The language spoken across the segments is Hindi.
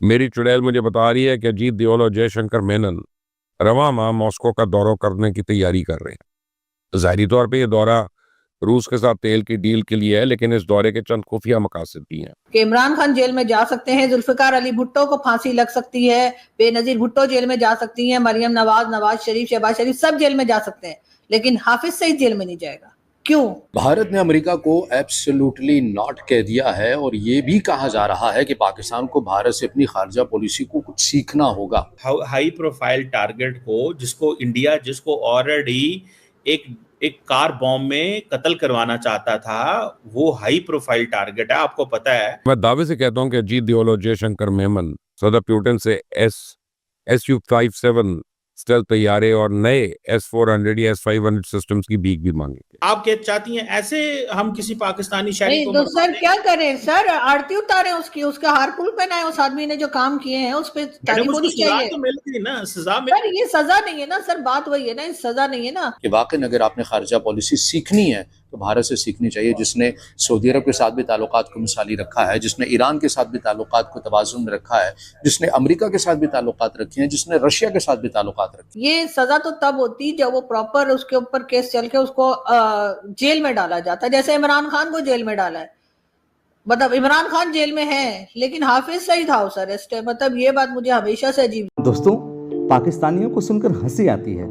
मेरी चुड़ैल मुझे बता रही है कि अजीत दियोल और जयशंकर मेनन रवां माह मॉस्को का दौरा करने की तैयारी कर रहे हैं। ज़ाहिरी तौर पे ये दौरा रूस के साथ तेल की डील के लिए है, लेकिन इस दौरे के चंद खुफिया मकासद भी हैं। कि इमरान खान जेल में जा सकते हैं, जुल्फिकार अली भुट्टो को फांसी लग सकती है, बेनजीर भुट्टो जेल में जा सकती हैं, मरियम नवाज, नवाज शरीफ, शहबाज शरीफ सब जेल में जा सकते हैं, लेकिन हाफिज सईद जेल में नहीं जाएगा। क्यों? भारत ने अमेरिका को एब्सोल्युटली नॉट कह दिया है और ये भी कहा जा रहा है कि पाकिस्तान को भारत से अपनी खारजा पॉलिसी को कुछ सीखना होगा। हाई प्रोफाइल टारगेट को जिसको ऑलरेडी एक एक कार बॉम्ब में कत्ल करवाना चाहता था, वो हाई प्रोफाइल टारगेट है, आपको पता है। मैं दावे से कहता हूं कि अजीत दियोल और जयशंकर मेमन सदर प्यूटन से SU-57 स्टेल्थ तैयारे और नए S-400 या S-500 सिस्टम्स की भीख भी मांगेंगे। आप क्या चाहती हैं ऐसे हम किसी पाकिस्तानी शहरी नहीं को तो सर क्या करें सर, आरती उतारे उसकी, उसका हारपुल पहनाए उस आदमी ने जो काम किए हैं उस पे तारीफ होनी चाहिए। तो मिल गई ना, सजा सर ये सजा नहीं है ना सर, बात वही है ना, सजा नहीं है ना। कि वाकई अगर आपने खारजा पॉलिसी सीखनी है तो भारत से सीखनी चाहिए, जिसने सऊदी अरब के साथ भी ताल्लुकात को मिसाली रखा है, जिसने ईरान के साथ भी ताल्लुकात को तवाज़ुन में रखा है, जिसने अमेरिका के साथ भी ताल्लुकात रखे हैं, जिसने रशिया के साथ भी ताल्लुकात रखे हैं। ये सजा तो तब होती जब वो प्रॉपर उसके ऊपर केस चल के उसको जेल में डाला जाता, जैसे इमरान खान को जेल में डाला है। मतलब इमरान खान जेल में है लेकिन हाफिज सईद हाउस अरेस्ट है, मतलब ये बात मुझे हमेशा से अजीब। दोस्तों, पाकिस्तानियों को सुनकर हंसी आती है।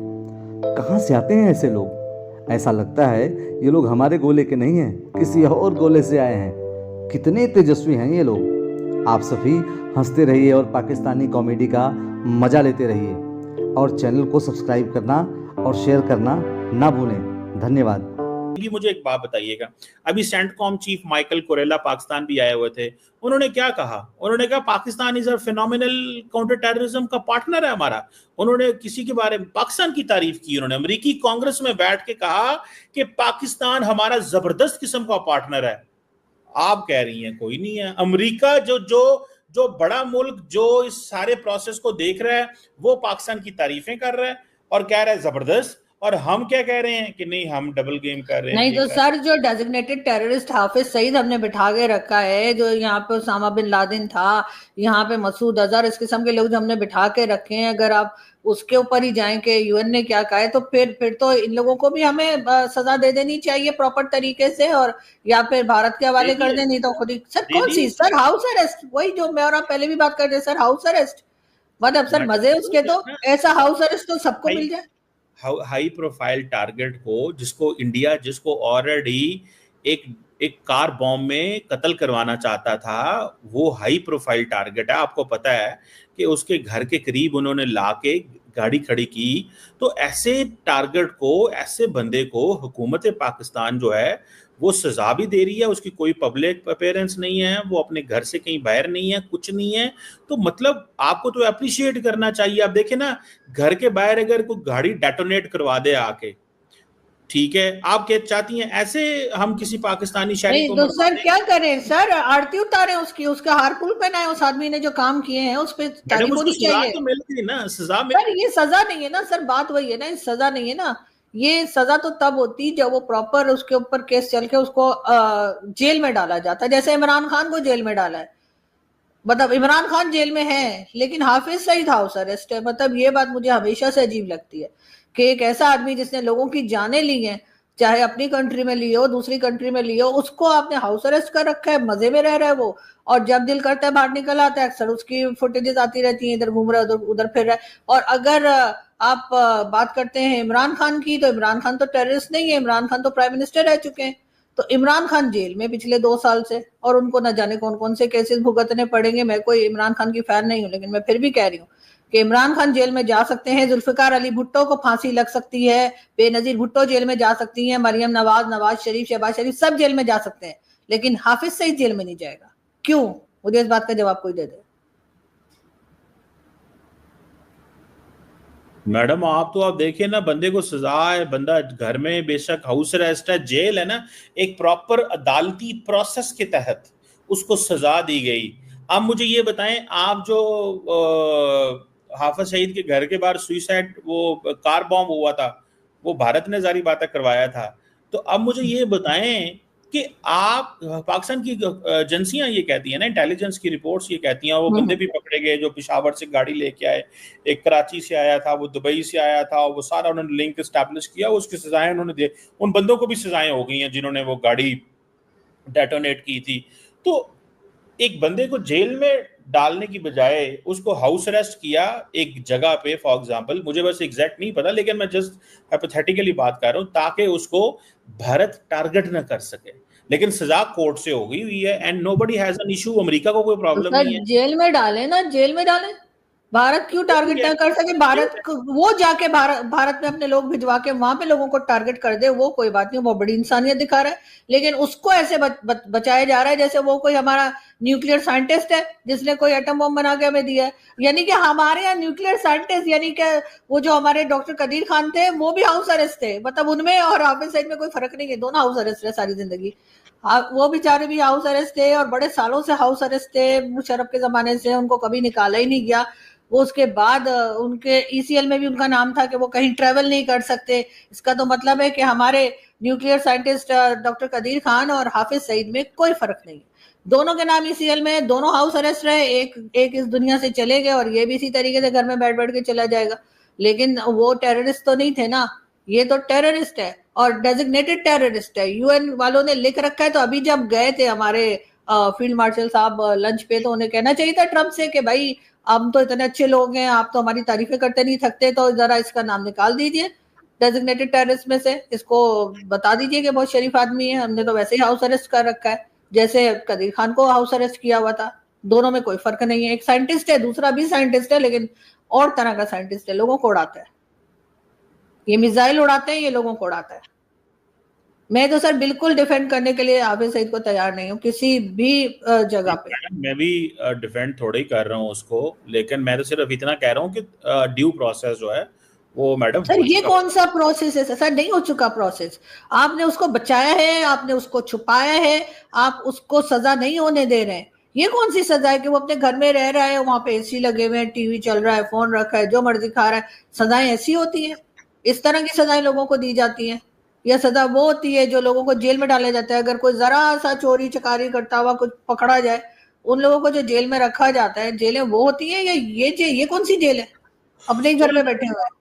कहां से आते हैं ऐसे लोग? ऐसा लगता है ये लोग हमारे गोले के नहीं हैं, किसी और गोले से आए हैं। कितने तेजस्वी हैं ये लोग। आप सभी हंसते रहिए और पाकिस्तानी कॉमेडी का मजा लेते रहिए और चैनल को सब्सक्राइब करना और शेयर करना ना भूलें। धन्यवाद। मुझे एक बात बताइएगा, अभी सेंटकॉम चीफ माइकल कोरेला पाकिस्तान भी आए हुए थे, उन्होंने क्या कहा? उन्होंने कहा Pakistan is a phenomenal counter terrorism का पार्टनर है हमारा। उन्होंने किसी के बारे में पाकिस्तान की तारीफ की, उन्होंने अमेरिकी कांग्रेस में बैठ के कहा कि पाकिस्तान हमारा जबरदस्त किस्म का पार्टनर है। आप कह रही हैं कोई नहीं है। अमेरिका जो बड़ा मुल्क जो इस सारे प्रोसेस को देख रहा है, वो पाकिस्तान की तारीफें कर रहा है और कह रहा है जबरदस्त, और हम क्या कह रहे हैं कि नहीं हम डबल गेम कर रहे हैं। नहीं तो सर, जो डेजिग्नेटेड टेररिस्ट हाफिज सईद हमने बिठा के रखा है, जो यहाँ पे उसामा बिन लादेन था, यहाँ पे मसूद अजहर, इस किस्म के लोग जो हमने बिठा के रखे हैं, अगर आप उसके ऊपर ही जाएं कि यूएन ने क्या कहा है, तो फिर तो इन लोगों को भी हमें सजा दे देनी चाहिए प्रॉपर तरीके से, और या फिर भारत के हवाले कर दें, नहीं तो खुद ही। सर कौन सी सर हाउस अरेस्ट? वही जो मैं और आप पहले भी बात कर रहे सर, हाउस अरेस्ट। मतलब सर मजे उसके, तो ऐसा हाउस अरेस्ट तो सबको मिल जाए। हाई प्रोफाइल टारगेट को जिसको ऑलरेडी एक एक कार बॉम्ब में कत्ल करवाना चाहता था, वो हाई प्रोफाइल टारगेट है, आपको पता है कि उसके घर के करीब उन्होंने लाके गाड़ी खड़ी की। तो ऐसे टारगेट को, ऐसे बंदे को हुकूमत पाकिस्तान जो है वो सजा भी दे रही है, उसकी कोई पब्लिक अपीयरेंस नहीं है, वो अपने घर से कहीं बाहर नहीं है, कुछ नहीं है। तो मतलब आपको तो अप्रिशिएट करना चाहिए। आप देखें ना, घर के बाहर अगर कोई गाड़ी डेटोनेट करवा दे आके, ठीक है, आप क्या चाहती हैं ऐसे हम किसी पाकिस्तानी शहरी को? नहीं तो सर क्या करें सर, आरती उतारे उसकी, उसका हारपुल पहनाए उस आदमी ने जो काम किए हैं, उस पे तारीफ होनी चाहिए। तो मिल गई ना, सजा सर ये सजा नहीं है ना सर, बात वही है ना, सजा नहीं है ना। ये सजा तो तब होती जब वो प्रॉपर उसके ऊपर केस चल के उसको जेल में डाला जाता, जैसे इमरान खान को जेल में डाला है। मतलब इमरान खान जेल में है लेकिन हाफिज सईद हाउस अरेस्ट है, मतलब ये बात मुझे हमेशा से अजीब लगती है कि एक ऐसा आदमी जिसने लोगों की जानें ली हैं, चाहे अपनी कंट्री में ली हो, दूसरी कंट्री में ली हो, उसको आपने हाउस अरेस्ट कर रखा है, मजे में रह रहा है वो, और जब दिल करता है बाहर निकल आता है। अक्सर उसकी फुटेजेस आती रहती हैं, इधर घूम रहा है उधर फिर रहा है। और अगर आप बात करते हैं इमरान खान की, तो इमरान खान तो टेररिस्ट नहीं है, इमरान खान तो प्राइम मिनिस्टर रह चुके हैं। तो इमरान खान जेल में पिछले 2 साल से, और उनको न जाने कौन कौन से केसेस भुगतने पड़ेंगे। मैं कोई इमरान खान की फैन नहीं हूं, लेकिन मैं फिर भी कह रही हूँ कि इमरान खान जेल में जा सकते हैं, जुल्फिकार अली भुट्टो को फांसी लग सकती है, बेनजीर भुट्टो जेल में जा सकती हैं, मरियम नवाज, नवाज शरीफ, शहबाज शरीफ सब जेल में जा सकते हैं, लेकिन हाफिज सईद जेल में नहीं जाएगा। क्यों? मुझे इस बात का जवाब कोई दे दे। मैडम आप देखें ना, बंदे को सजा है, बंदा घर में बेशक हाउस अरेस्ट है, जेल है ना, एक प्रॉपर अदालती प्रोसेस के तहत उसको सजा दी गई। अब मुझे ये बताएं, आप जो हाफिज सईद के घर के बाहर सुइसाइड वो कार बॉम्ब हुआ था, वो भारत ने जारी बातें करवाया था। तो अब मुझे ये बताएं कि आप पाकिस्तान की एजेंसियां ये कहती हैं ना, इंटेलिजेंस की रिपोर्ट्स ये कहती हैं, वो बंदे भी पकड़े गए जो पेशावर से गाड़ी लेके आए, एक कराची से आया था, वो दुबई से आया था, वो सारा उन्होंने लिंक एस्टैब्लिश किया, उसकी सजाएं उन्होंने दे, उन बंदों को भी सजाएं हो गई हैं जिन्होंने वो गाड़ी डेटोनेट की थी। तो एक बंदे को जेल में डालने की बजाय उसको हाउस अरेस्ट किया एक जगह पे, फॉर एग्जांपल, मुझे बस एग्जैक्ट नहीं पता, लेकिन मैं जस्ट हाइपोथेटिकली बात कर रहा हूं, ताकि उसको भारत टारगेट ना कर सके, लेकिन सजा कोर्ट से हो गई हुई है and nobody has an issue. America को कोई तो प्रॉब्लम सर नहीं है। जेल में डालें ना, जेल में डालें। भारत क्यों टारगेट ना कर सके? वो जाके भारत में अपने लोग भिजवा के वहां पे लोगों को टारगेट कर दे, वो कोई बात नहीं, वो बड़ी इंसानियत दिखा रहा है। लेकिन उसको ऐसे बचाया जा रहा है जैसे वो कोई हमारा न्यूक्लियर साइंटिस्ट है जिसने कोई एटम बम बना के हमें दिया है। यानी कि हमारे यहाँ न्यूक्लियर साइंटिस्ट, यानी कि वो जो हमारे डॉक्टर कदीर खान थे वो भी हाउस अरेस्ट थे, मतलब उनमें और हाफिज सईद में कोई फर्क नहीं है, दोनों हाउस अरेस्ट है सारी जिंदगी। वो बेचारे भी हाउस अरेस्ट थे और बड़े सालों से हाउस अरेस्ट थे, मुशर्रफ के जमाने से, उनको कभी निकाला ही नहीं गया। वो उसके बाद उनके ईसीएल में भी उनका नाम था कि वो कहीं ट्रेवल नहीं कर सकते। इसका तो मतलब है कि हमारे nuclear scientist doctor Kadir Khan और हाफिज सईद में कोई फर्क नहीं है, दोनों के नाम ईसीएल में, दोनों हाउस अरेस्ट रहे, एक इस दुनिया से चले गए और ये भी इसी तरीके से घर में बैठ बैठ के चला जाएगा। लेकिन वो टेररिस्ट तो नहीं थे ना, ये तो टेररिस्ट है और डेजिग्नेटेड टेररिस्ट है, यूएन वालों ने लिख रखा है। तो अभी जब गए थे हमारे फील्ड मार्शल साहब लंच पे, तो उन्हें कहना चाहिए था ट्रम्प से कि भाई हम तो इतने अच्छे लोग हैं, आप तो हमारी तारीफें करते नहीं थकते, तो जरा इसका नाम निकाल दीजिए डेजिग्नेटेड टेररिस्ट में से, इसको बता दीजिए कि बहुत शरीफ आदमी है, हमने तो वैसे ही हाउस अरेस्ट कर रखा है जैसे कदीर खान को हाउस अरेस्ट किया हुआ था। दोनों में कोई फर्क नहीं है, एक साइंटिस्ट है, दूसरा भी साइंटिस्ट है, लेकिन और तरह का साइंटिस्ट है, लोगों को उड़ाता है, ये मिसाइल उड़ाते हैं, ये लोगों को उड़ाता है। मैं तो सर बिल्कुल डिफेंड करने के लिए हाफिज सईद को तैयार नहीं हूँ किसी भी जगह पे। मैं भी डिफेंड थोड़ा ही कर रहा हूँ उसको, लेकिन मैं तो सिर्फ इतना कह रहा हूँ कि ड्यू प्रोसेस जो है वो मैडम सर हो ये चुका। कौन सा प्रोसेस है सर? नहीं हो चुका प्रोसेस, आपने उसको बचाया है, आपने उसको छुपाया है, आप उसको सजा नहीं होने दे रहे हैं। ये कौन सी सजा है कि वो अपने घर में रह रहा है, वहां पे एसी लगे हुए हैं, टीवी चल रहा है, फोन रखा है, जो मर्जी खा रहा है? सजाएं ऐसी होती हैं? इस तरह की सजाएं लोगों को दी जाती हैं? यह सजा वो होती है जो लोगों को जेल में डाला जाता है? अगर कोई जरा सा चोरी चकारी करता हुआ कुछ पकड़ा जाए, उन लोगों को जो जेल में रखा जाता है, जेलें वो होती है या ये कौन सी जेल है? अपने ही घर में बैठे हुए हैं।